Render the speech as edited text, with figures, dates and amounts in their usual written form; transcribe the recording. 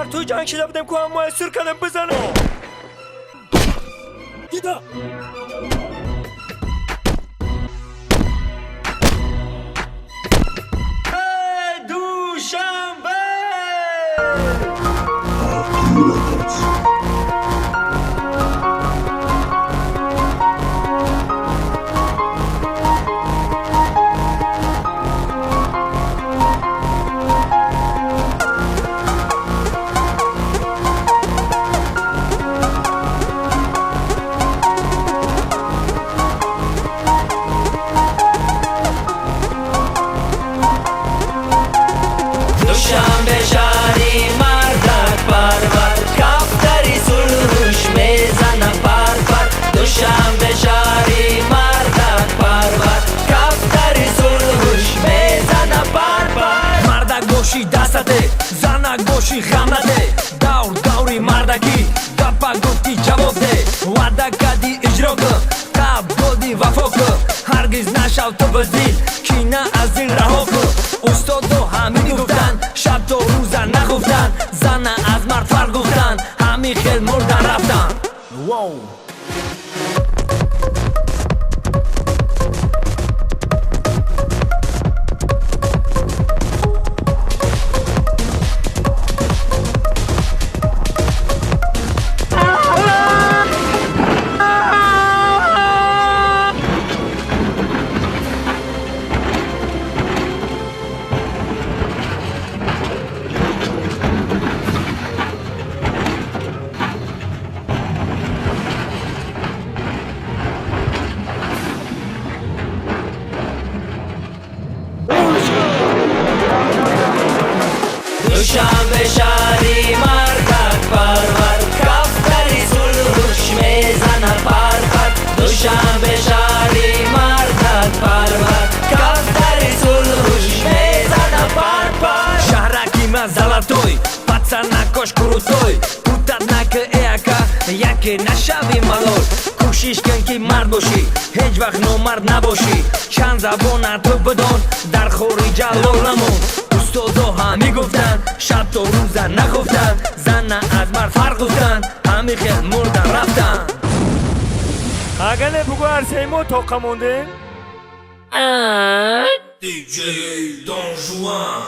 در توی جنگ شده بودم که هم موثر کردم بزنم. دیدا دوشنبه دوشنبه شهری مردک پرور کفتری سروش میزنه پرپر دوشنبه شهری مردک پرور کفتری سروش میزنه پرپر مردک باشی دستته زنک باشی غم نده دور دوری مردکی گپا گفتی جواب ده وعده کردی اجرا کن قبل دادی وفا کن هرگز نشو تو بزدیل کینه از دل رها کن استادا همین گفتن شب تا روز نگفتن زن از مرد فرق گفتن همین خیل مردن رفتن واو دوشنبه شهری مردک پرور کفتری سروش میزنه پرپر دوشنبه شهری مردک پرور کفتری سروش میزنه پرپر شهرکی من زلطوی پاца نکاش کروتوی پوتت نکه ایاکا یکی نشوی ملول کوشش کن که مرد باشی هیچ وقت نامرد نباشی چند زبان تو بدان در خوری جلال نمون استادا همی گفتن شب تا روز نگفتن زن از مرد فرق گفتن همی خیل مردن رفتن اگه بگو عرصه ما طاقه مونده DJ Don Juan